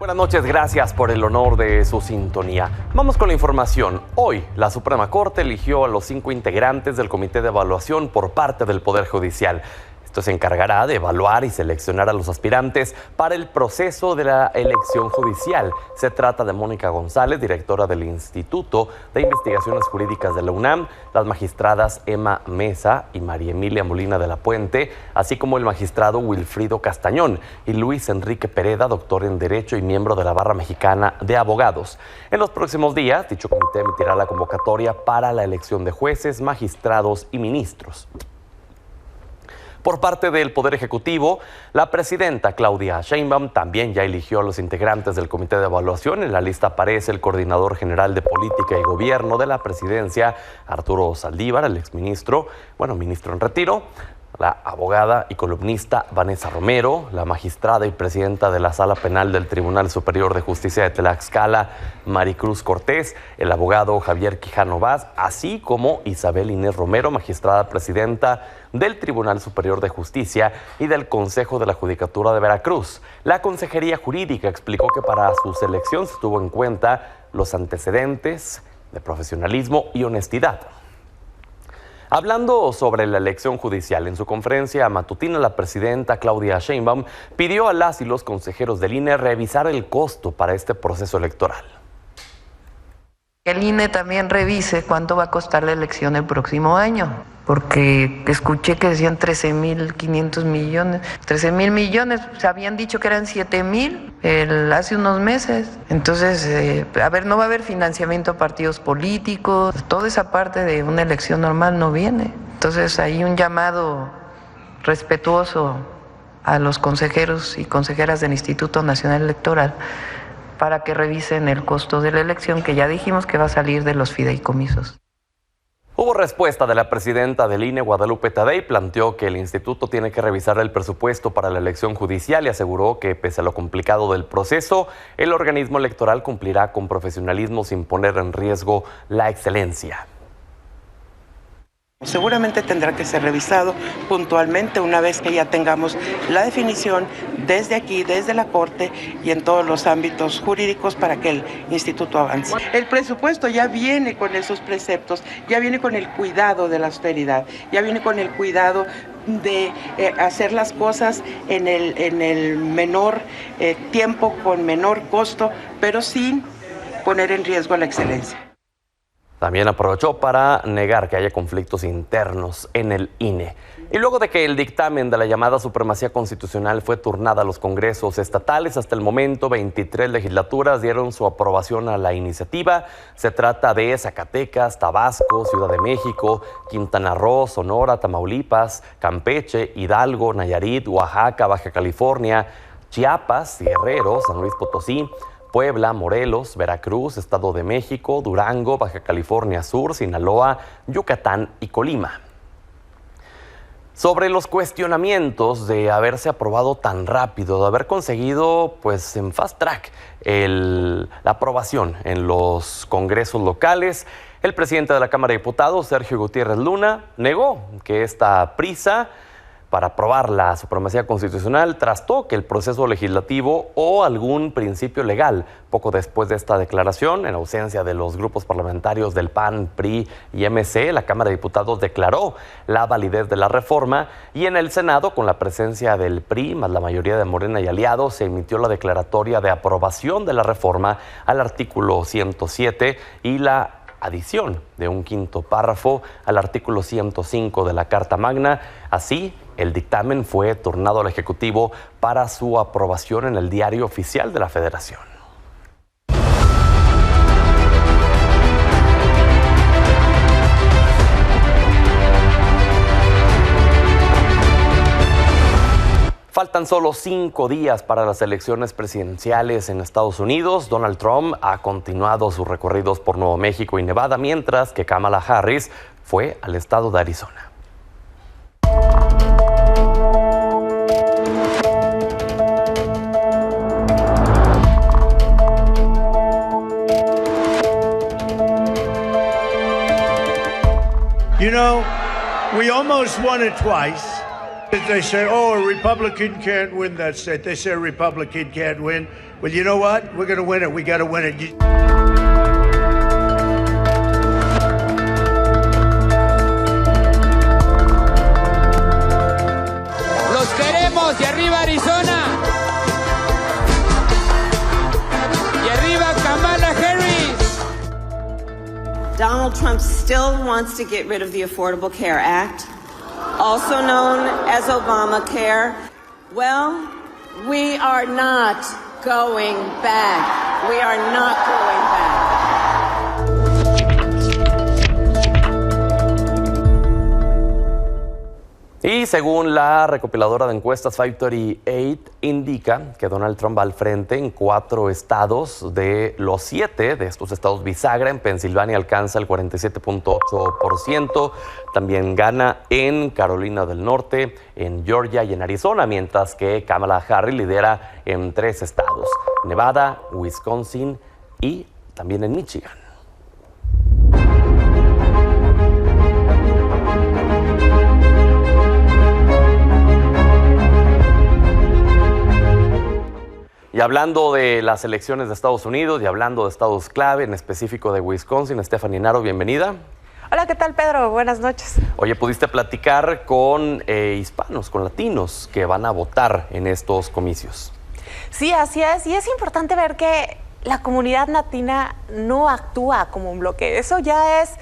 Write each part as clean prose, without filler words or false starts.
Buenas noches, gracias por el honor de su sintonía. Vamos con la información. Hoy, la Suprema Corte eligió a los 5 integrantes del Comité de Evaluación por parte del Poder Judicial. Esto se encargará de evaluar y seleccionar a los aspirantes para el proceso de la elección judicial. Se trata de Mónica González, directora del Instituto de Investigaciones Jurídicas de la UNAM, las magistradas Emma Mesa y María Emilia Molina de la Puente, así como el magistrado Wilfrido Castañón y Luis Enrique Pereda, doctor en Derecho y miembro de la Barra Mexicana de Abogados. En los próximos días, dicho comité emitirá la convocatoria para la elección de jueces, magistrados y ministros. Por parte del Poder Ejecutivo, la presidenta Claudia Sheinbaum también ya eligió a los integrantes del Comité de Evaluación. En la lista aparece el coordinador general de Política y Gobierno de la Presidencia, Arturo Saldívar, el exministro, ministro en retiro, la abogada y columnista Vanessa Romero, la magistrada y presidenta de la Sala Penal del Tribunal Superior de Justicia de Tlaxcala, Maricruz Cortés, el abogado Javier Quijano Vaz, así como Isabel Inés Romero, magistrada presidenta del Tribunal Superior de Justicia y del Consejo de la Judicatura de Veracruz. La Consejería Jurídica explicó que para su selección se tuvo en cuenta los antecedentes de profesionalismo y honestidad. Hablando sobre la elección judicial, en su conferencia matutina, la presidenta Claudia Sheinbaum pidió a las y los consejeros del INE revisar el costo para este proceso electoral. El INE también revise cuánto va a costar la elección el próximo año, porque escuché que decían 13.500 millones, 13.000 millones, se habían dicho que eran 7.000 hace unos meses. Entonces, no va a haber financiamiento a partidos políticos, toda esa parte de una elección normal no viene. Entonces, hay un llamado respetuoso a los consejeros y consejeras del Instituto Nacional Electoral para que revisen el costo de la elección, que ya dijimos que va a salir de los fideicomisos. Hubo respuesta de la presidenta del INE, Guadalupe Tadei. Planteó que el instituto tiene que revisar el presupuesto para la elección judicial y aseguró que, pese a lo complicado del proceso, el organismo electoral cumplirá con profesionalismo sin poner en riesgo la excelencia. Seguramente tendrá que ser revisado puntualmente una vez que ya tengamos la definición desde aquí, desde la Corte y en todos los ámbitos jurídicos para que el instituto avance. El presupuesto ya viene con esos preceptos, ya viene con el cuidado de la austeridad, ya viene con el cuidado de hacer las cosas en el menor tiempo, con menor costo, pero sin poner en riesgo la excelencia. También aprovechó para negar que haya conflictos internos en el INE. Y luego de que el dictamen de la llamada supremacía constitucional fue turnada a los congresos estatales, hasta el momento 23 legislaturas dieron su aprobación a la iniciativa. Se trata de Zacatecas, Tabasco, Ciudad de México, Quintana Roo, Sonora, Tamaulipas, Campeche, Hidalgo, Nayarit, Oaxaca, Baja California, Chiapas, Guerrero, San Luis Potosí, Puebla, Morelos, Veracruz, Estado de México, Durango, Baja California Sur, Sinaloa, Yucatán y Colima. Sobre los cuestionamientos de haberse aprobado tan rápido, de haber conseguido en fast track la aprobación en los congresos locales, el presidente de la Cámara de Diputados, Sergio Gutiérrez Luna, negó que esta prisa para aprobar la supremacía constitucional trastoque el proceso legislativo o algún principio legal. Poco después de esta declaración, en ausencia de los grupos parlamentarios del PAN, PRI y MC, la Cámara de Diputados declaró la validez de la reforma y en el Senado, con la presencia del PRI más la mayoría de Morena y aliados, se emitió la declaratoria de aprobación de la reforma al artículo 107 y la adición de un quinto párrafo al artículo 105 de la Carta Magna. Así, el dictamen fue turnado al Ejecutivo para su aprobación en el Diario Oficial de la Federación. Faltan solo 5 días para las elecciones presidenciales en Estados Unidos. Donald Trump ha continuado sus recorridos por Nuevo México y Nevada, mientras que Kamala Harris fue al estado de Arizona. You know, we almost won it twice. They say, oh, a Republican can't win that state. They say a Republican can't win. Well, you know what? We're going to win it. We got to win it. ¡Los queremos! ¡Y arriba Arizona! ¡Y arriba Kamala Harris! Donald Trump still wants to get rid of the Affordable Care Act, also known as Obamacare. Well, we are not going back. We are not going back. Y según la recopiladora de encuestas 538, indica que Donald Trump va al frente en 4 estados de los 7 de estos estados bisagra. En Pensilvania alcanza el 47.8%. También gana en Carolina del Norte, en Georgia y en Arizona, mientras que Kamala Harris lidera en 3 estados: Nevada, Wisconsin y también en Michigan. Y hablando de las elecciones de Estados Unidos y hablando de estados clave, en específico de Wisconsin, Stephanie Naro, bienvenida. Hola, ¿qué tal, Pedro? Buenas noches. Oye, ¿pudiste platicar con hispanos, con latinos que van a votar en estos comicios? Sí, así es. Y es importante ver que la comunidad latina no actúa como un bloque. Eso ya es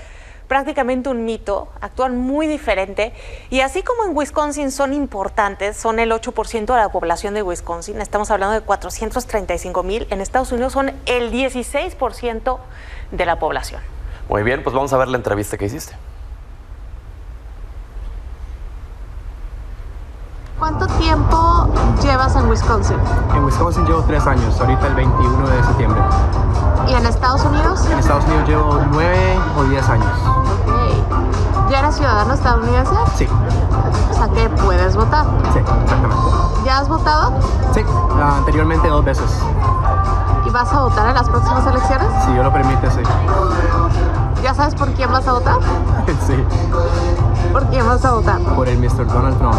prácticamente un mito, actúan muy diferente y así como en Wisconsin son importantes, son el 8% de la población de Wisconsin, estamos hablando de 435,000, en Estados Unidos son el 16% de la población. Muy bien, pues vamos a ver la entrevista que hiciste. ¿Cuánto tiempo llevas en Wisconsin? En Wisconsin llevo 3 años, ahorita el 21 de septiembre. ¿Y en Estados Unidos? En Estados Unidos llevo 9 o 10 años. Ok. ¿Ya eres ciudadano estadounidense? Sí. O sea que puedes votar. Sí, exactamente. ¿Ya has votado? Sí, anteriormente 2 veces. ¿Y vas a votar en las próximas elecciones? Si Dios lo permite, sí. ¿Ya sabes por quién vas a votar? Sí. ¿Por quién vas a votar? Por el Mr. Donald Trump.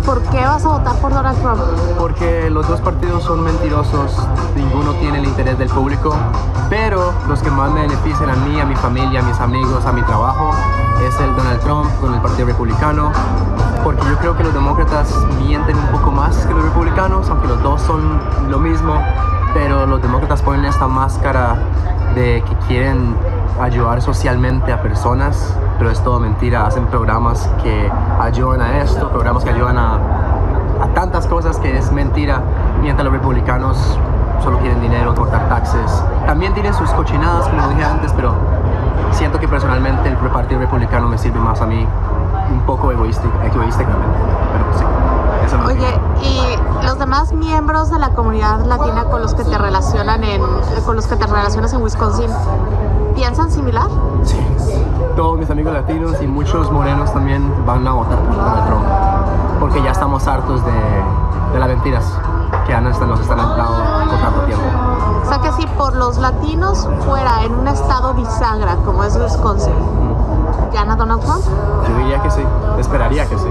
¿Por qué vas a votar por Donald Trump? Porque los 2 partidos son mentirosos, ninguno tiene el interés del público, pero los que más me benefician a mí, a mi familia, a mis amigos, a mi trabajo, es el Donald Trump con el Partido Republicano, porque yo creo que los demócratas mienten un poco más que los republicanos, aunque los dos son lo mismo, pero los demócratas ponen esta máscara de que quieren ayudar socialmente a personas, pero es todo mentira. Hacen programas que ayudan a esto, programas que ayudan a tantas cosas que es mentira, mientras los republicanos solo quieren dinero, cortar taxes. También tienen sus cochinadas, como dije antes, pero siento que personalmente el Partido Republicano me sirve más a mí, un poco egoísticamente, pero sí. Eso es lo Oye, ¿y los demás miembros de la comunidad latina con los que te relacionas en Wisconsin piensan similar? Sí. Todos mis amigos latinos y muchos morenos también van a votar por Donald Trump, porque ya estamos hartos de las mentiras que nos están dando por tanto tiempo. O sea que si por los latinos fuera en un estado bisagra como es Wisconsin, ¿gana Donald Trump? Yo diría que sí, esperaría que sí.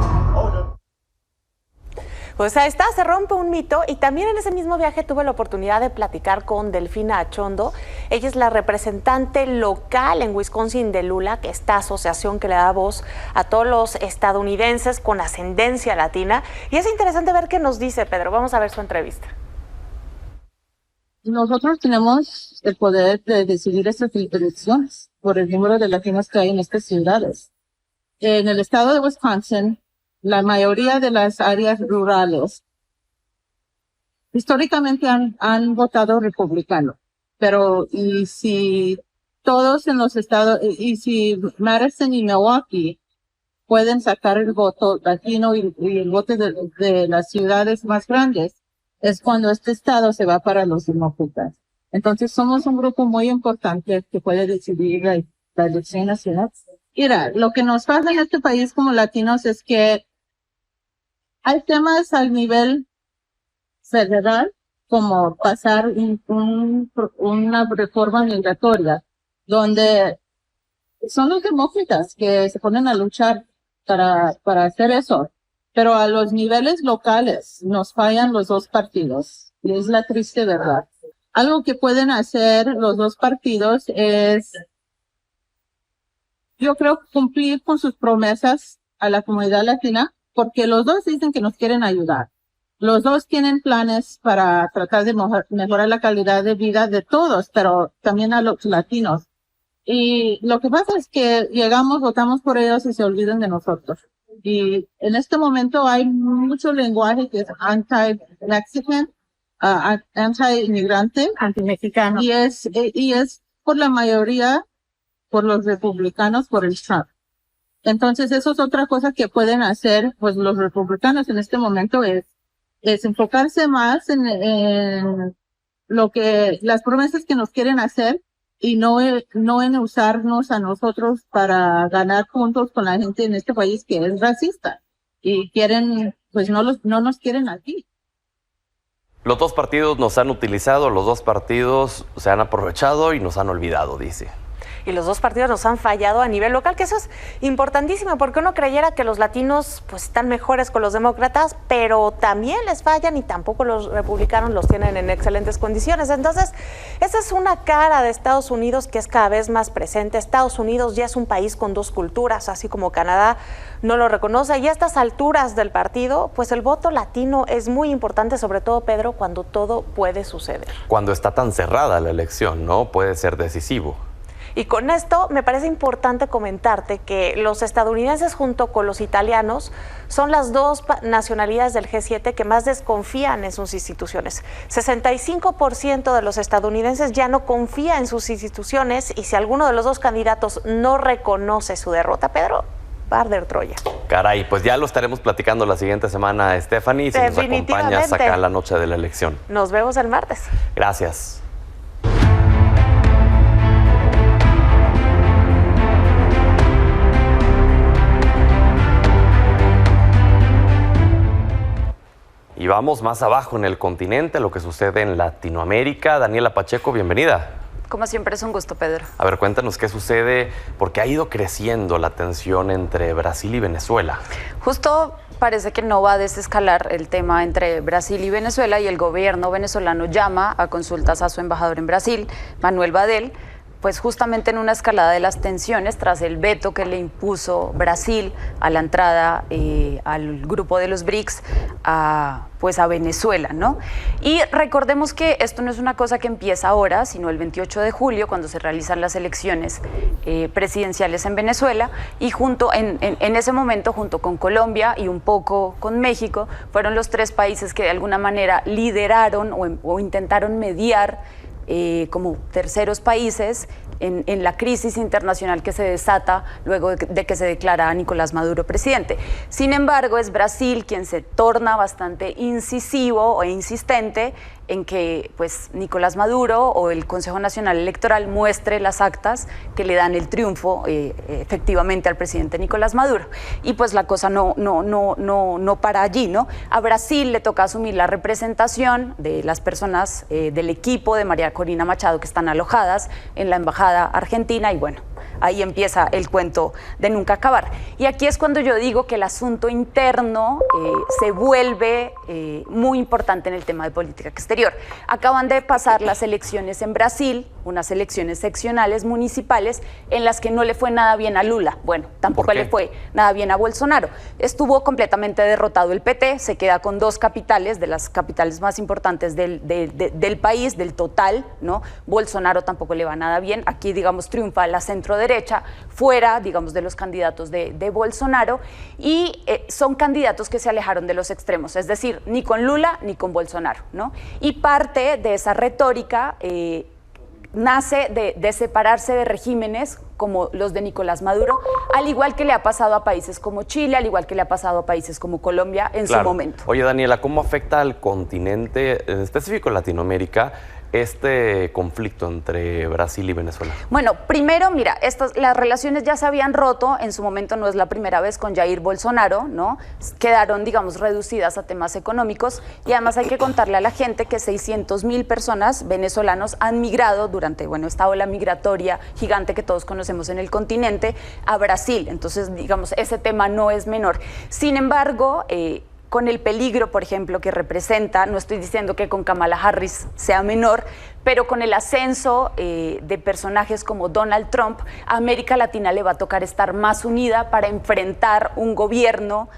Pues ahí está, se rompe un mito. Y también en ese mismo viaje tuve la oportunidad de platicar con Delfina Achondo. Ella es la representante local en Wisconsin de LULAC, esta asociación que le da voz a todos los estadounidenses con ascendencia latina. Y es interesante ver qué nos dice, Pedro. Vamos a ver su entrevista. Nosotros tenemos el poder de decidir estas elecciones por el número de latinos que hay en estas ciudades. En el estado de Wisconsin, la mayoría de las áreas rurales históricamente han votado republicano, pero y si todos en los estados, y si Madison y Milwaukee pueden sacar el voto latino y el voto de las ciudades más grandes, es cuando este estado se va para los demócratas. Entonces somos un grupo muy importante que puede decidir la elección nacional. Mira, lo que nos pasa en este país como latinos es que hay temas al nivel federal, como pasar una reforma migratoria, donde son los demócratas que se ponen a luchar para hacer eso. pero a los niveles locales nos fallan los dos partidos, y es la triste verdad. Algo que pueden hacer los dos partidos es, yo creo, cumplir con sus promesas a la comunidad latina, porque los dos dicen que nos quieren ayudar. Los dos tienen planes para tratar de mejorar la calidad de vida de todos, pero también a los latinos. Y lo que pasa es que llegamos, votamos por ellos y se olvidan de nosotros. Y en este momento hay mucho lenguaje que es anti-Mexican, anti-inmigrante, anti-mexicano. Y es por la mayoría, por los republicanos, por el Trump. Entonces eso es otra cosa que pueden hacer, pues los republicanos en este momento es enfocarse más en lo que, las promesas que nos quieren hacer y no en usarnos a nosotros para ganar puntos con la gente en este país que es racista y quieren, pues no nos quieren aquí. Los dos partidos nos han utilizado, los dos partidos se han aprovechado y nos han olvidado, dice. Y los dos partidos nos han fallado a nivel local, que eso es importantísimo, porque uno creyera que los latinos pues están mejores con los demócratas, pero también les fallan y tampoco los republicanos los tienen en excelentes condiciones. Entonces, esa es una cara de Estados Unidos que es cada vez más presente. Estados Unidos ya es un país con dos culturas, así como Canadá no lo reconoce, y a estas alturas del partido, pues el voto latino es muy importante, sobre todo, Pedro, cuando todo puede suceder. Cuando está tan cerrada la elección, ¿no? Puede ser decisivo. Y con esto me parece importante comentarte que los estadounidenses junto con los italianos son las dos nacionalidades del G7 que más desconfían en sus instituciones. 65% de los estadounidenses ya no confía en sus instituciones, y si alguno de los dos candidatos no reconoce su derrota, Pedro, va a arder Troya. Caray, pues ya lo estaremos platicando la siguiente semana, Stephanie, si nos acompañas acá la noche de la elección. Nos vemos el martes. Gracias. Y vamos más abajo en el continente, lo que sucede en Latinoamérica. Daniela Pacheco, bienvenida. Como siempre es un gusto, Pedro. A ver, cuéntanos qué sucede, porque ha ido creciendo la tensión entre Brasil y Venezuela. Justo parece que no va a desescalar el tema entre Brasil y Venezuela, y el gobierno venezolano llama a consultas a su embajador en Brasil, Manuel Badel, pues justamente en una escalada de las tensiones tras el veto que le impuso Brasil a la entrada al grupo de los BRICS a Venezuela, ¿no? Y recordemos que esto no es una cosa que empieza ahora, sino el 28 de julio, cuando se realizan las elecciones presidenciales en Venezuela, y en ese momento, junto con Colombia y un poco con México, fueron los tres países que de alguna manera lideraron o intentaron mediar como terceros países en la crisis internacional que se desata luego de que se declara a Nicolás Maduro presidente. Sin embargo, es Brasil quien se torna bastante incisivo e insistente en que pues Nicolás Maduro o el Consejo Nacional Electoral muestre las actas que le dan el triunfo efectivamente al presidente Nicolás Maduro. Y pues la cosa no para allí, ¿no? A Brasil le toca asumir la representación de las personas del equipo de María Corina Machado que están alojadas en la embajada argentina, y bueno, ahí empieza el cuento de nunca acabar. Y aquí es cuando yo digo que el asunto interno se vuelve muy importante en el tema de política exterior. Acaban de pasar las elecciones en Brasil, unas elecciones seccionales municipales en las que no le fue nada bien a Lula. Bueno, tampoco le fue nada bien a Bolsonaro. Estuvo completamente derrotado el PT, se queda con dos capitales, de las capitales más importantes del país, del total, ¿no? Bolsonaro tampoco le va nada bien. Aquí, digamos, triunfa la centro-derecha, fuera, digamos, de los candidatos de Bolsonaro, y son candidatos que se alejaron de los extremos, es decir, ni con Lula ni con Bolsonaro, ¿no? Y parte de esa retórica nace de separarse de regímenes como los de Nicolás Maduro, al igual que le ha pasado a países como Chile, al igual que le ha pasado a países como Colombia en su momento. Oye, Daniela, ¿cómo afecta al continente, en específico Latinoamérica, este conflicto entre Brasil y Venezuela? Bueno, primero, mira, las relaciones ya se habían roto, en su momento no es la primera vez con Jair Bolsonaro, ¿no? Quedaron, digamos, reducidas a temas económicos y además hay que contarle a la gente que 600,000 personas venezolanos han migrado durante, esta ola migratoria gigante que todos conocemos en el continente a Brasil. Entonces, digamos, ese tema no es menor. Sin embargo, con el peligro, por ejemplo, que representa, no estoy diciendo que con Kamala Harris sea menor, pero con el ascenso de personajes como Donald Trump, a América Latina le va a tocar estar más unida para enfrentar un gobierno,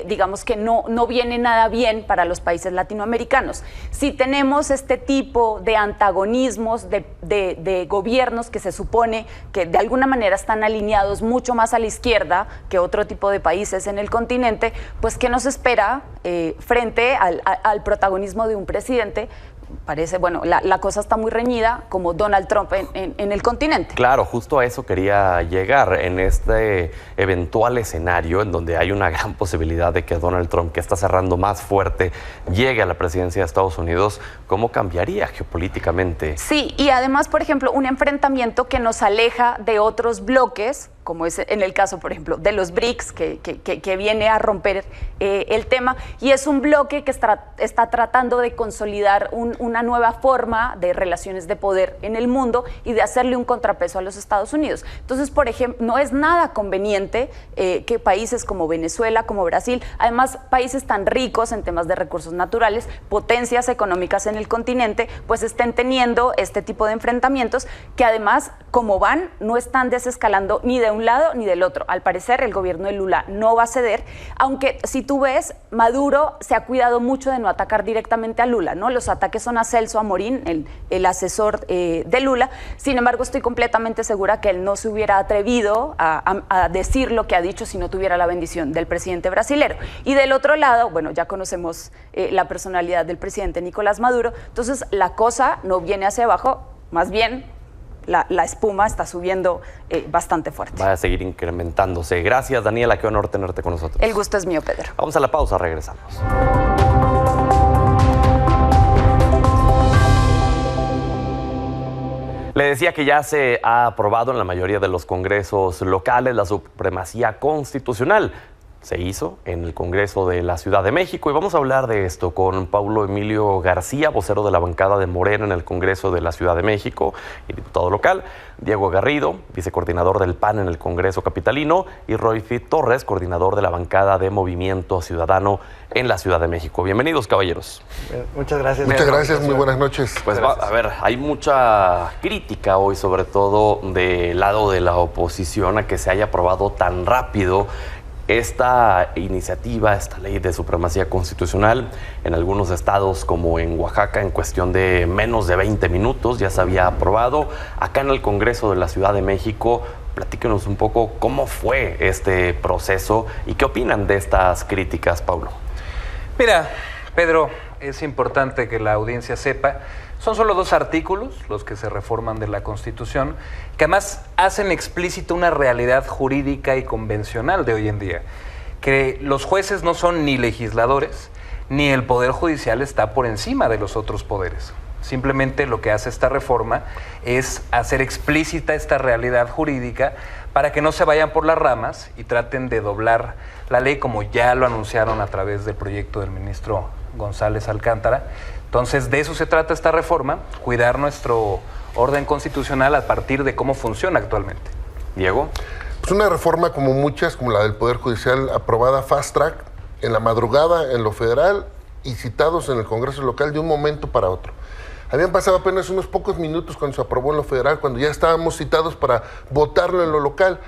digamos que no viene nada bien para los países latinoamericanos. Si tenemos este tipo de antagonismos de gobiernos que se supone que de alguna manera están alineados mucho más a la izquierda que otro tipo de países en el continente, pues ¿qué nos espera frente al protagonismo de un presidente? Parece, la cosa está muy reñida como Donald Trump en el continente. Claro, justo a eso quería llegar en este eventual escenario en donde hay una gran posibilidad de que Donald Trump, que está cerrando más fuerte, llegue a la presidencia de Estados Unidos. ¿Cómo cambiaría geopolíticamente? Sí, y además, por ejemplo, un enfrentamiento que nos aleja de otros bloques, como es en el caso, por ejemplo, de los BRICS, que viene a romper el tema, y es un bloque que está tratando de consolidar una nueva forma de relaciones de poder en el mundo y de hacerle un contrapeso a los Estados Unidos. Entonces, por ejemplo, no es nada conveniente que países como Venezuela, como Brasil, además países tan ricos en temas de recursos naturales, potencias económicas en el continente, pues estén teniendo este tipo de enfrentamientos que además, como van, no están desescalando ni de un lado ni del otro. Al parecer, el gobierno de Lula no va a ceder, aunque si tú ves, Maduro se ha cuidado mucho de no atacar directamente a Lula, ¿no? Los ataques son a Celso Amorín, el asesor de Lula. Sin embargo, estoy completamente segura que él no se hubiera atrevido a decir lo que ha dicho si no tuviera la bendición del presidente brasilero. Y del otro lado, ya conocemos la personalidad del presidente Nicolás Maduro, entonces la cosa no viene hacia abajo, más bien la espuma está subiendo bastante fuerte. Va a seguir incrementándose. Gracias, Daniela, qué honor tenerte con nosotros. El gusto es mío, Pedro. Vamos a la pausa, regresamos. Le decía que ya se ha aprobado en la mayoría de los congresos locales la supremacía constitucional. Se hizo en el Congreso de la Ciudad de México y vamos a hablar de esto con Paulo Emilio García, vocero de la bancada de Morena en el Congreso de la Ciudad de México y diputado local, Diego Garrido, vicecoordinador del PAN en el Congreso capitalino, y Roifi Torres, coordinador de la bancada de Movimiento Ciudadano en la Ciudad de México. Bienvenidos, caballeros. Muchas gracias. Muchas gracias, muy buenas noches. Pues a ver, hay mucha crítica hoy, sobre todo del lado de la oposición, a que se haya aprobado tan rápido esta iniciativa, esta ley de supremacía constitucional. En algunos estados, como en Oaxaca, en cuestión de menos de 20 minutos ya se había aprobado. Acá en el Congreso de la Ciudad de México, platíquenos un poco cómo fue este proceso y qué opinan de estas críticas, Paulo. Mira, Pedro, es importante que la audiencia sepa, son solo 2 artículos los que se reforman de la Constitución, que además hacen explícita una realidad jurídica y convencional de hoy en día, que los jueces no son ni legisladores, ni el Poder Judicial está por encima de los otros poderes. Simplemente lo que hace esta reforma es hacer explícita esta realidad jurídica para que no se vayan por las ramas y traten de doblar la ley, como ya lo anunciaron a través del proyecto del ministro González Alcántara. Entonces, de eso se trata esta reforma, cuidar nuestro orden constitucional a partir de cómo funciona actualmente. Diego. Pues una reforma como muchas, como la del Poder Judicial, aprobada fast track, en la madrugada en lo federal y citados en el Congreso local de un momento para otro. Habían pasado apenas unos pocos minutos cuando se aprobó en lo federal, cuando ya estábamos citados para votarlo en lo local.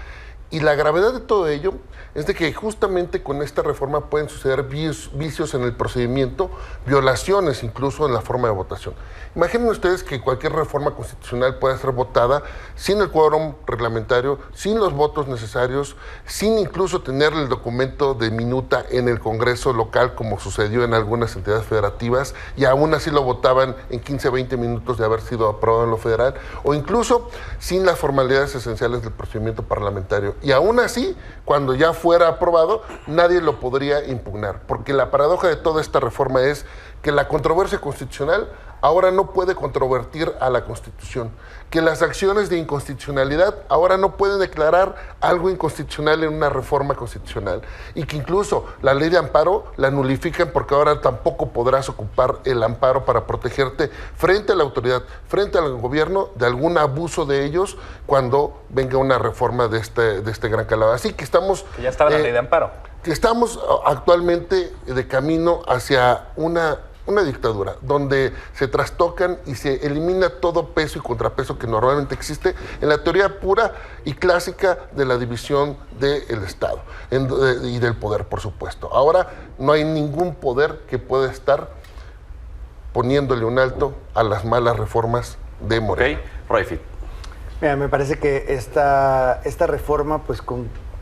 Y la gravedad de todo ello es de que justamente con esta reforma pueden suceder vicios en el procedimiento, violaciones incluso en la forma de votación. Imaginen ustedes que cualquier reforma constitucional pueda ser votada sin el quórum reglamentario, sin los votos necesarios, sin incluso tener el documento de minuta en el Congreso local, como sucedió en algunas entidades federativas, y aún así lo votaban en 15, 20 minutos de haber sido aprobado en lo federal, o incluso sin las formalidades esenciales del procedimiento parlamentario. Y aún así, cuando ya fuera aprobado, nadie lo podría impugnar, porque la paradoja de toda esta reforma es que la controversia constitucional ahora no puede controvertir a la Constitución, que las acciones de inconstitucionalidad ahora no pueden declarar algo inconstitucional en una reforma constitucional, y que incluso la ley de amparo la nulifican porque ahora tampoco podrás ocupar el amparo para protegerte frente a la autoridad, frente al gobierno, de algún abuso de ellos cuando venga una reforma de este gran calado. Así que estamos... Que ya estaba la ley de amparo. Que estamos actualmente de camino hacia una dictadura, donde se trastocan y se elimina todo peso y contrapeso que normalmente existe en la teoría pura y clásica de la división del Estado y del poder, por supuesto. Ahora no hay ningún poder que pueda estar poniéndole un alto a las malas reformas de Morena. Roy. Mira, me parece que esta reforma pues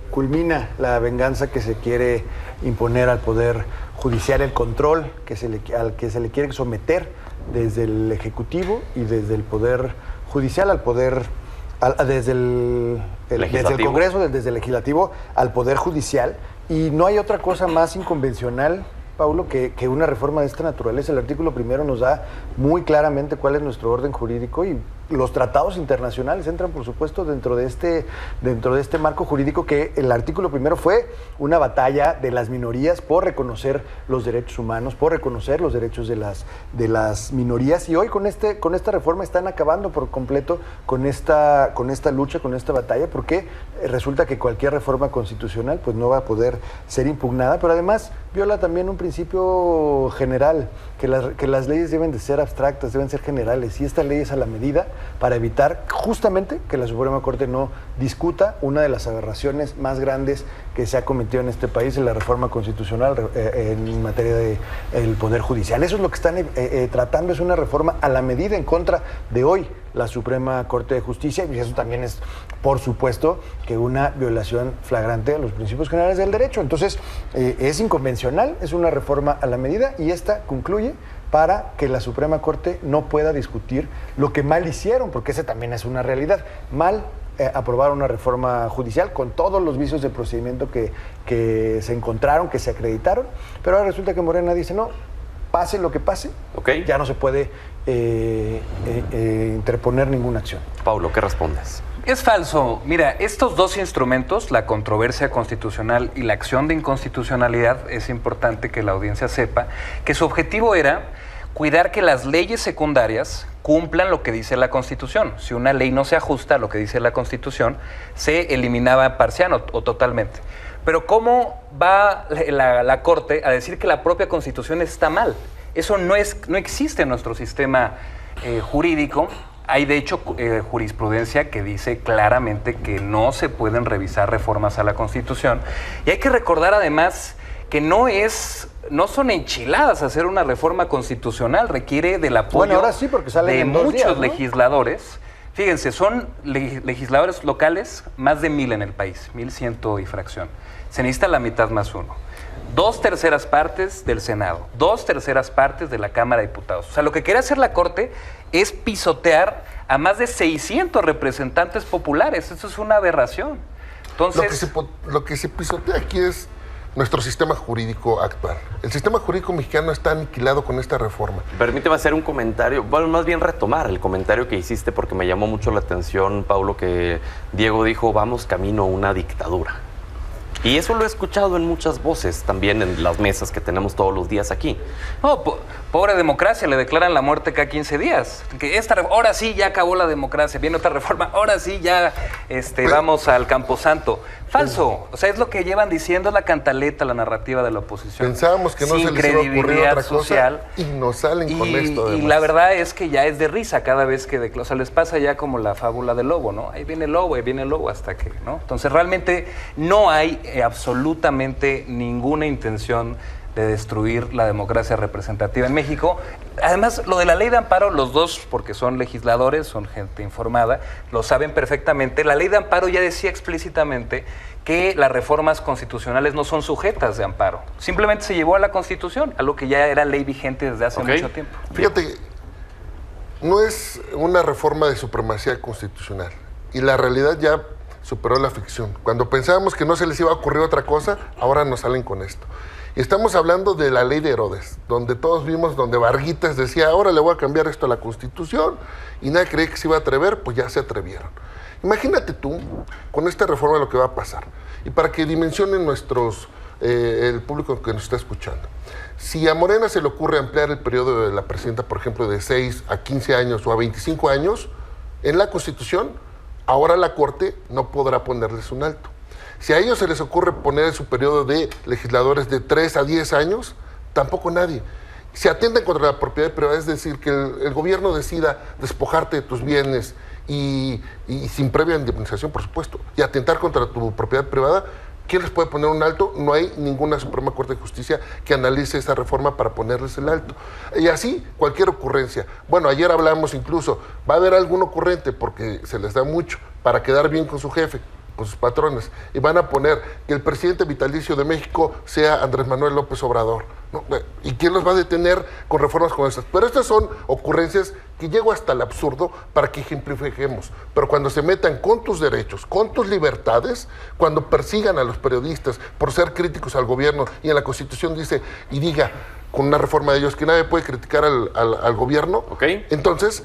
culmina la venganza que se quiere imponer al Poder Judicial, el control al que se le quiere someter desde el Ejecutivo y desde el Poder Judicial al Poder, desde el Congreso, desde el Legislativo al Poder Judicial. Y no hay otra cosa más inconvencional, Paulo, que una reforma de esta naturaleza. El artículo primero nos da muy claramente cuál es nuestro orden jurídico, y los tratados internacionales entran, por supuesto, dentro de este marco jurídico, que el artículo primero fue una batalla de las minorías por reconocer los derechos humanos, por reconocer los derechos de las minorías, y hoy con esta reforma están acabando por completo con esta lucha, con esta batalla, porque resulta que cualquier reforma constitucional pues no va a poder ser impugnada, pero además viola también un principio general, que las leyes deben de ser abstractas, deben ser generales, y esta ley es a la medida para evitar justamente que la Suprema Corte no discuta una de las aberraciones más grandes que se ha cometido en este país, en la reforma constitucional en materia del Poder Judicial. Eso es lo que están tratando, es una reforma a la medida en contra de hoy la Suprema Corte de Justicia, y eso también es, por supuesto, que una violación flagrante de los principios generales del derecho. Entonces, es inconvencional, es una reforma a la medida, y esta concluye para que la Suprema Corte no pueda discutir lo que mal hicieron, porque ese también es una realidad. Mal aprobar una reforma judicial con todos los vicios de procedimiento que se encontraron, que se acreditaron, pero ahora resulta que Morena dice no, pase lo que pase, ya no se puede interponer ninguna acción. Paulo, ¿qué respondes? Es falso. Mira, estos dos instrumentos, la controversia constitucional y la acción de inconstitucionalidad, es importante que la audiencia sepa que su objetivo era cuidar que las leyes secundarias cumplan lo que dice la Constitución. Si una ley no se ajusta a lo que dice la Constitución, se eliminaba parcial o totalmente. Pero ¿cómo va la Corte a decir que la propia Constitución está mal? Eso no existe en nuestro sistema jurídico. Hay, de hecho, jurisprudencia que dice claramente que no se pueden revisar reformas a la Constitución. Y hay que recordar, además, que no son enchiladas hacer una reforma constitucional, requiere del apoyo ahora sí, porque salen de en 2 muchos días, ¿no? legisladores. Fíjense, son legisladores locales, más de 1,000 en el país, 1,100 y fracción. Se necesita la mitad más uno. 2/3 partes del Senado, 2/3 partes de la Cámara de Diputados. O sea, lo que quiere hacer la Corte es pisotear a más de 600 representantes populares. Eso es una aberración. Entonces, lo que se pisotea aquí es nuestro sistema jurídico actual. El sistema jurídico mexicano está aniquilado con esta reforma. Permíteme hacer un comentario, bueno, más bien retomar el comentario que hiciste, porque me llamó mucho la atención, Paulo, que Diego dijo, vamos camino a una dictadura. Y eso lo he escuchado en muchas voces, también en las mesas que tenemos todos los días aquí. No, pobre democracia, le declaran la muerte cada 15 días. Que ahora sí ya acabó la democracia, viene otra reforma, ahora sí ya vamos al camposanto. Falso, o sea, es lo que llevan diciendo la cantaleta, la narrativa de la oposición. Pensábamos que no se les iba a ocurrir otra cosa y nos salen con esto. Además. Y la verdad es que ya es de risa cada vez que o sea, les pasa ya como la fábula del lobo, ¿no? Ahí viene el lobo hasta que, ¿no? Entonces realmente no hay absolutamente ninguna intención de destruir la democracia representativa en México. Además, lo de la ley de amparo, los dos, porque son legisladores, son gente informada, lo saben perfectamente. La ley de amparo ya decía explícitamente que las reformas constitucionales no son sujetas de amparo. Simplemente se llevó a la Constitución, algo que ya era ley vigente desde hace mucho tiempo. Fíjate, no es una reforma de supremacía constitucional. Y la realidad ya superó la ficción. Cuando pensábamos que no se les iba a ocurrir otra cosa, ahora nos salen con esto. Y estamos hablando de la ley de Herodes, donde todos vimos, donde Varguitas decía, ahora le voy a cambiar esto a la Constitución, y nadie creía que se iba a atrever, pues ya se atrevieron. Imagínate tú, con esta reforma, lo que va a pasar. Y para que dimensionen el público que nos está escuchando. Si a Morena se le ocurre ampliar el periodo de la presidenta, por ejemplo, de 6 a 15 años o a 25 años, en la Constitución, ahora la Corte no podrá ponerles un alto. Si a ellos se les ocurre poner su periodo de legisladores de 3 a 10 años, tampoco nadie. Si atenten contra la propiedad privada, es decir, que el gobierno decida despojarte de tus bienes y sin previa indemnización, por supuesto, y atentar contra tu propiedad privada, ¿quién les puede poner un alto? No hay ninguna Suprema Corte de Justicia que analice esa reforma para ponerles el alto. Y así, cualquier ocurrencia. Bueno, ayer hablamos incluso, va a haber algún ocurrente, porque se les da mucho, para quedar bien con su jefe, con sus patrones, y van a poner que el presidente vitalicio de México sea Andrés Manuel López Obrador. ¿No? ¿Y quién los va a detener con reformas como estas? Pero estas son ocurrencias que llego hasta el absurdo para que ejemplifiquemos. Pero cuando se metan con tus derechos, con tus libertades, cuando persigan a los periodistas por ser críticos al gobierno, y en la Constitución dice y diga con una reforma de ellos que nadie puede criticar al gobierno, entonces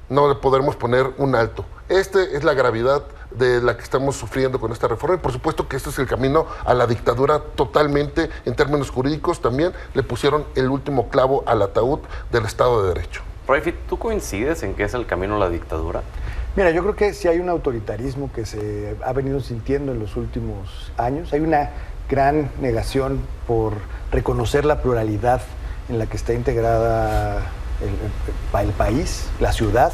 no le podremos poner un alto. Esta es la gravedad de la que estamos sufriendo con esta reforma, y por supuesto que este es el camino a la dictadura totalmente. En términos jurídicos también le pusieron el último clavo al ataúd del Estado de Derecho. Rafi, ¿tú coincides en que es el camino a la dictadura? Mira, yo creo que sí hay un autoritarismo que se ha venido sintiendo en los últimos años. Hay una gran negación por reconocer la pluralidad en la que está integrada el país, la ciudad.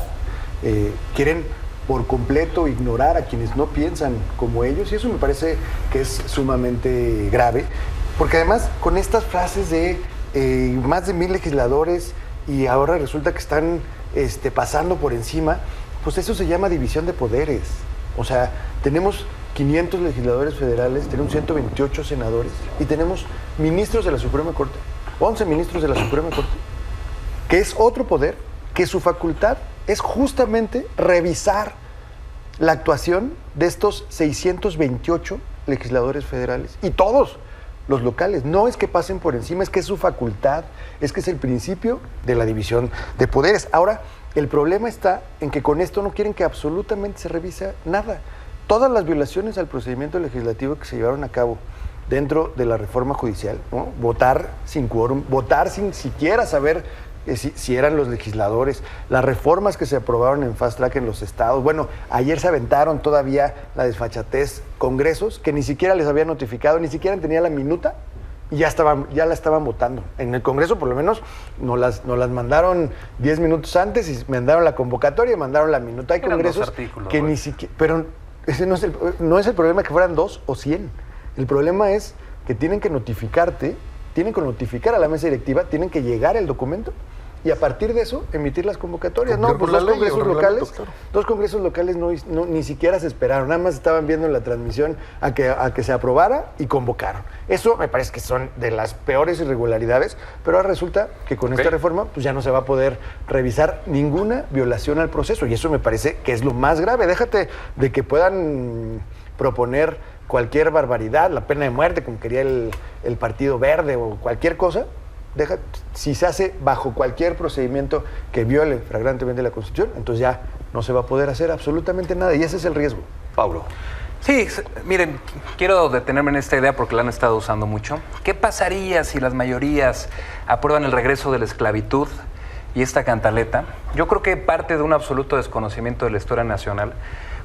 Quieren por completo ignorar a quienes no piensan como ellos, y eso me parece que es sumamente grave, porque además con estas frases de más de 1000 legisladores y ahora resulta que están pasando por encima, pues eso se llama división de poderes. O sea, tenemos 500 legisladores federales, tenemos 128 senadores y tenemos ministros de la Suprema Corte, 11 ministros de la Suprema Corte, que es otro poder, que su facultad es justamente revisar la actuación de estos 628 legisladores federales y todos los locales. No es que pasen por encima, es que es su facultad, es que es el principio de la división de poderes. Ahora, el problema está en que con esto no quieren que absolutamente se revise nada. Todas las violaciones al procedimiento legislativo que se llevaron a cabo dentro de la reforma judicial, ¿no? Votar sin quórum, votar sin siquiera saber si eran los legisladores, las reformas que se aprobaron en Fast Track en los estados. Bueno, ayer se aventaron todavía la desfachatez congresos que ni siquiera les habían notificado, ni siquiera tenían la minuta y ya la estaban votando. En el Congreso, por lo menos, nos las mandaron 10 minutos antes y mandaron la convocatoria y mandaron la minuta. Hay congresos que ni siquiera... Pero ese no es el problema que fueran 2 o 100. El problema es que tienen que notificarte, tienen que notificar a la mesa directiva, tienen que llegar el documento y a partir de eso emitir las convocatorias. No, pues dos congresos locales ni siquiera se esperaron, nada más estaban viendo en la transmisión a que se aprobara y convocaron. Eso me parece que son de las peores irregularidades, pero ahora resulta que con esta reforma pues ya no se va a poder revisar ninguna violación al proceso, y eso me parece que es lo más grave. Déjate de que puedan proponer cualquier barbaridad, la pena de muerte, como quería el Partido Verde o cualquier cosa. Si se hace bajo cualquier procedimiento que viole flagrantemente la Constitución, entonces ya no se va a poder hacer absolutamente nada, y ese es el riesgo. Pablo. Sí, miren, quiero detenerme en esta idea porque la han estado usando mucho. ¿Qué pasaría si las mayorías aprueban el regreso de la esclavitud y esta cantaleta? Yo creo que parte de un absoluto desconocimiento de la historia nacional.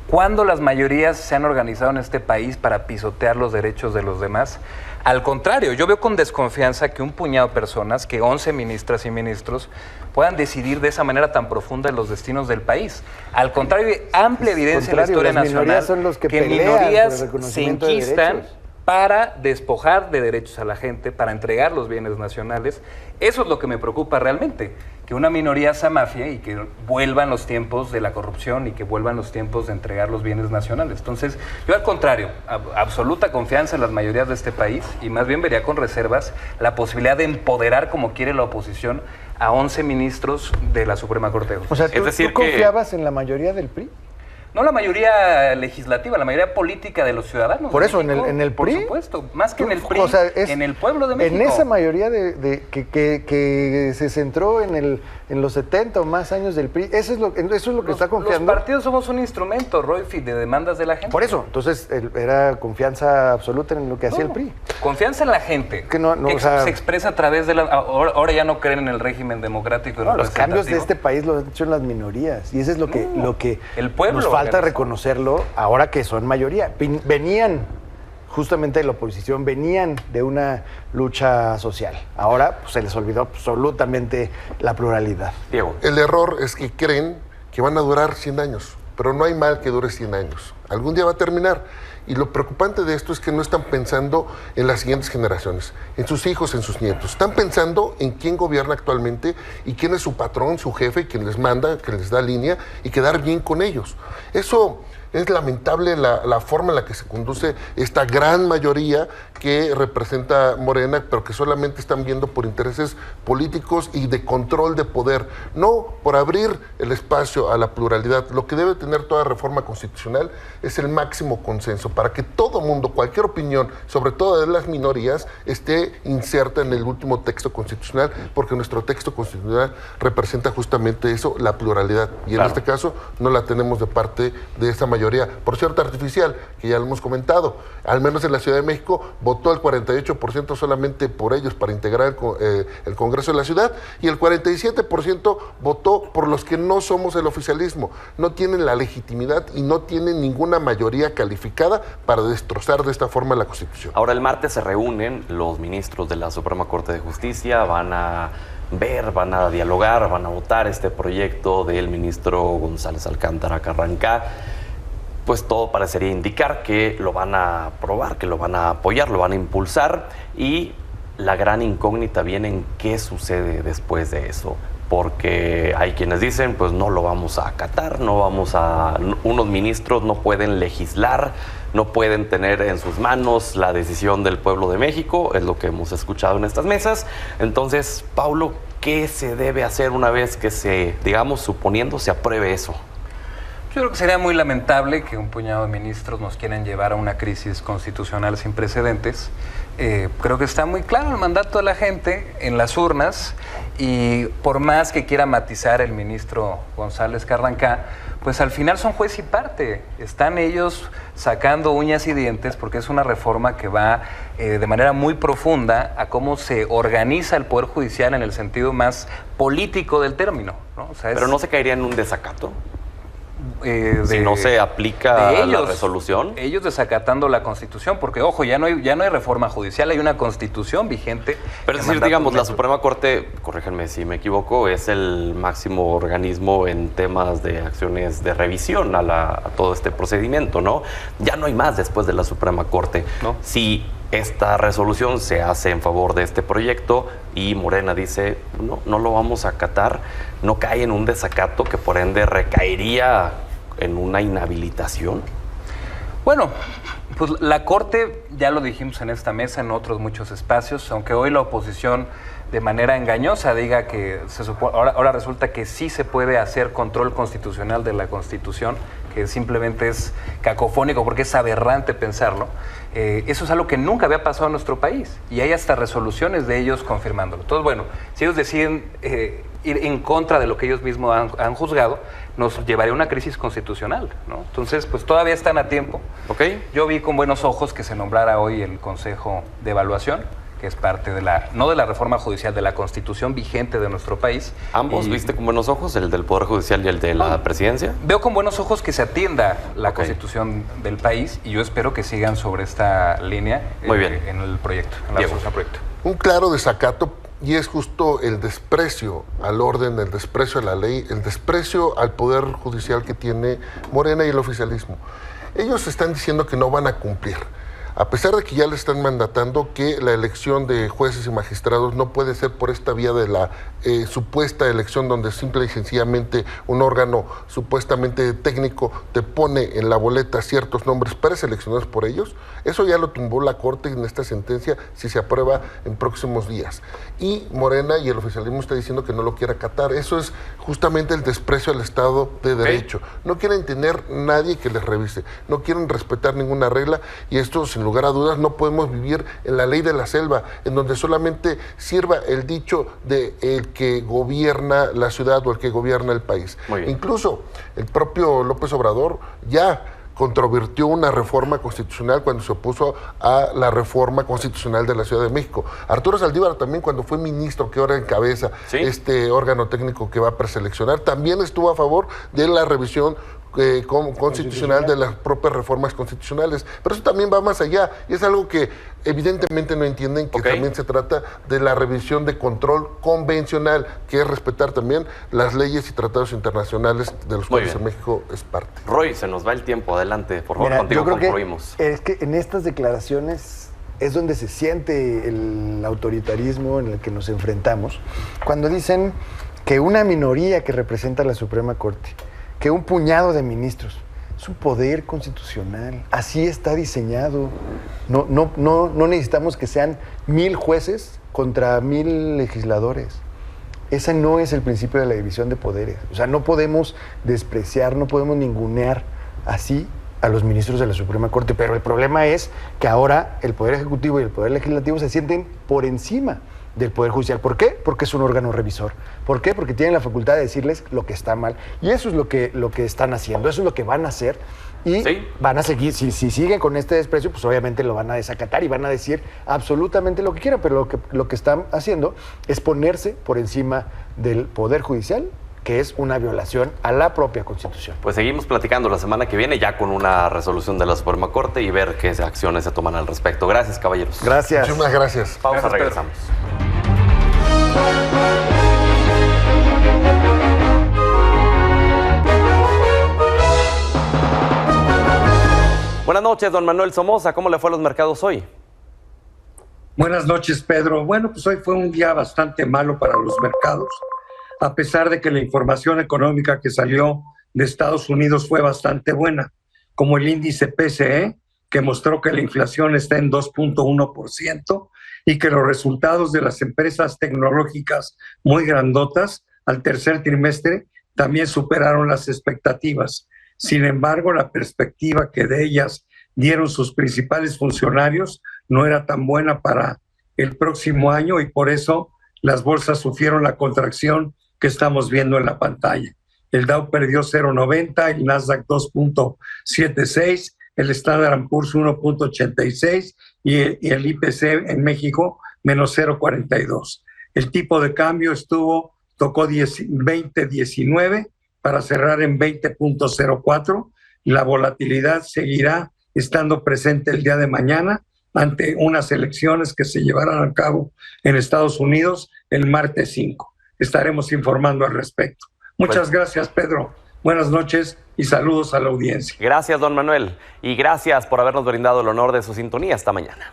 Cuando las mayorías se han organizado en este país para pisotear los derechos de los demás, al contrario, yo veo con desconfianza que un puñado de personas, que 11 ministras y ministros, puedan decidir de esa manera tan profunda los destinos del país. Al contrario, hay amplia evidencia en la historia nacional son los que minorías se enquistan para despojar de derechos a la gente, para entregar los bienes nacionales. Eso es lo que me preocupa realmente, que una minoría se mafie y que vuelvan los tiempos de la corrupción y que vuelvan los tiempos de entregar los bienes nacionales. Entonces, yo al contrario, absoluta confianza en las mayorías de este país, y más bien vería con reservas la posibilidad de empoderar, como quiere la oposición, a 11 ministros de la Suprema Corte de Justicia. O sea, ¿tú confiabas en la mayoría del PRI? No la mayoría legislativa, la mayoría política de los ciudadanos. Por eso, México, en el PRI. Por supuesto, más que en el PRI, O sea, en el pueblo de México. En esa mayoría que se centró en los 70 o más años del PRI, eso es lo que está confiando. Los partidos somos un instrumento, Rolfi, de demandas de la gente. Por eso, entonces era confianza absoluta en lo que hacía el PRI. Confianza en la gente. Que se expresa a través de ahora ya no creen en el régimen democrático. Los cambios de este país los han hecho en las minorías. Y eso es lo que el pueblo nos falta reconocerlo ahora que son mayoría. Venían justamente de la oposición, venían de una lucha social. Ahora pues, se les olvidó absolutamente la pluralidad. Diego. El error es que creen que van a durar 100 años, pero no hay mal que dure 100 años. Algún día va a terminar. Y lo preocupante de esto es que no están pensando en las siguientes generaciones, en sus hijos, en sus nietos. Están pensando en quién gobierna actualmente y quién es su patrón, su jefe, quien les manda, que les da línea y quedar bien con ellos. Eso es lamentable la forma en la que se conduce esta gran mayoría que representa Morena, pero que solamente están viendo por intereses políticos y de control de poder, no por abrir el espacio a la pluralidad. Lo que debe tener toda reforma constitucional es el máximo consenso, para que todo mundo, cualquier opinión, sobre todo de las minorías, esté inserta en el último texto constitucional, porque nuestro texto constitucional representa justamente eso, la pluralidad. Y en este caso no la tenemos de parte de esa mayoría, por cierto, artificial, que ya lo hemos comentado. Al menos en la Ciudad de México votó el 48% solamente por ellos para integrar el Congreso de la ciudad, y el 47% votó por los que no somos el oficialismo. No tienen la legitimidad y no tienen ninguna mayoría calificada para destrozar de esta forma la Constitución. Ahora el martes se reúnen los ministros de la Suprema Corte de Justicia, van a ver, van a dialogar, van a votar este proyecto del ministro González Alcántara Carrancá. Pues todo parecería indicar que lo van a aprobar, que lo van a apoyar, lo van a impulsar, y la gran incógnita viene en qué sucede después de eso, porque hay quienes dicen, pues no lo vamos a acatar, unos ministros no pueden legislar, no pueden tener en sus manos la decisión del pueblo de México, es lo que hemos escuchado en estas mesas. Entonces, Paulo, ¿qué se debe hacer una vez que suponiendo se apruebe eso? Yo creo que sería muy lamentable que un puñado de ministros nos quieran llevar a una crisis constitucional sin precedentes. Creo que está muy claro el mandato de la gente en las urnas, y por más que quiera matizar el ministro González Carrancá, pues al final son juez y parte. Están ellos sacando uñas y dientes porque es una reforma que va de manera muy profunda a cómo se organiza el Poder Judicial en el sentido más político del término, ¿no? O sea, ¿pero no se caería en un desacato? Si no se aplica la resolución. Ellos desacatando la Constitución, porque ojo, ya no hay reforma judicial, hay una Constitución vigente. Pero es decir, digamos, la Suprema Corte, corríjanme si me equivoco, es el máximo organismo en temas de acciones de revisión a todo este procedimiento, ¿no? Ya no hay más después de la Suprema Corte. ¿No? Si esta resolución se hace en favor de este proyecto y Morena dice, no lo vamos a acatar, ¿no cae en un desacato que por ende recaería en una inhabilitación? Bueno, pues la Corte, ya lo dijimos en esta mesa, en otros muchos espacios, aunque hoy la oposición de manera engañosa diga que ahora resulta que sí se puede hacer control constitucional de la Constitución, que simplemente es cacofónico porque es aberrante pensarlo. Eso es algo que nunca había pasado en nuestro país, y hay hasta resoluciones de ellos confirmándolo. Entonces, bueno, si ellos deciden ir en contra de lo que ellos mismos han juzgado, nos llevaría a una crisis constitucional, ¿no? Entonces, pues todavía están a tiempo. Okay. Yo vi con buenos ojos que se nombrara hoy el Consejo de Evaluación, que es parte de no de la reforma judicial, de la Constitución vigente de nuestro país. ¿Ambos viste con buenos ojos, el del Poder Judicial y el de la Presidencia? Veo con buenos ojos que se atienda la Constitución del país, y yo espero que sigan sobre esta línea en el proyecto, en la resolución proyecto. Un claro desacato, y es justo el desprecio al orden, el desprecio a la ley, el desprecio al Poder Judicial que tiene Morena y el oficialismo. Ellos están diciendo que no van a cumplir. a pesar de que ya le están mandatando que la elección de jueces y magistrados no puede ser por esta vía de la supuesta elección donde simple y sencillamente un órgano supuestamente técnico te pone en la boleta ciertos nombres preseleccionados por ellos, eso ya lo tumbó la Corte en esta sentencia si se aprueba en próximos días. Y Morena y el oficialismo está diciendo que no lo quiere acatar. Eso es justamente el desprecio al Estado de Derecho. No quieren tener nadie que les revise, no quieren respetar ninguna regla, y esto sin lugar a dudas no podemos vivir en la ley de la selva, en donde solamente sirva el dicho de el que gobierna la ciudad o el que gobierna el país. Incluso el propio López Obrador ya controvirtió una reforma constitucional cuando se opuso a la reforma constitucional de la Ciudad de México. Arturo Saldívar también, cuando fue ministro que ahora encabeza este órgano técnico que va a preseleccionar, también estuvo a favor de la revisión constitucional de las propias reformas constitucionales. Pero eso también va más allá, y es algo que evidentemente no entienden, que también se trata de la revisión de control convencional, que es respetar también las leyes y tratados internacionales de los cuales en México es parte. Roy, se nos va el tiempo, adelante, por favor. Mira, contigo yo creo concluimos. Es que en estas declaraciones es donde se siente el autoritarismo en el que nos enfrentamos, cuando dicen que una minoría que representa a la Suprema Corte, que un puñado de ministros, es un poder constitucional, así está diseñado. No necesitamos que sean 1000 jueces contra 1000 legisladores. Ese no es el principio de la división de poderes. O sea, no podemos despreciar, no podemos ningunear así a los ministros de la Suprema Corte, pero el problema es que ahora el Poder Ejecutivo y el Poder Legislativo se sienten por encima del Poder Judicial. ¿Por qué? Porque es un órgano revisor. ¿Por qué? Porque tienen la facultad de decirles lo que está mal. Y eso es lo que están haciendo, eso es lo que van a hacer. Y van a seguir, si siguen con este desprecio, pues obviamente lo van a desacatar y van a decir absolutamente lo que quieran, pero lo que están haciendo es ponerse por encima del Poder Judicial, que es una violación a la propia Constitución. Pues seguimos platicando la semana que viene ya con una resolución de la Suprema Corte y ver qué acciones se toman al respecto. Gracias, caballeros. Gracias. Muchísimas gracias. Pausa, Gracias, regresamos. Buenas noches, don Manuel Somoza. ¿Cómo le fue a los mercados hoy? Buenas noches, Pedro. Bueno, pues hoy fue un día bastante malo para los mercados, a pesar de que la información económica que salió de Estados Unidos fue bastante buena, como el índice PCE, que mostró que la inflación está en 2.1% y que los resultados de las empresas tecnológicas muy grandotas al tercer trimestre también superaron las expectativas. Sin embargo, la perspectiva que de ellas dieron sus principales funcionarios no era tan buena para el próximo año, y por eso las bolsas sufrieron la contracción que estamos viendo en la pantalla. El Dow perdió 0.90, el Nasdaq 2.76, el Standard & Poor's 1.86 y el IPC en México menos 0.42. El tipo de cambio tocó 20.19 para cerrar en 20.04. La volatilidad seguirá estando presente el día de mañana ante unas elecciones que se llevarán a cabo en Estados Unidos el martes 5. Estaremos informando al respecto. Muchas gracias, Pedro. Buenas noches y saludos a la audiencia. Gracias, don Manuel. Y gracias por habernos brindado el honor de su sintonía esta mañana.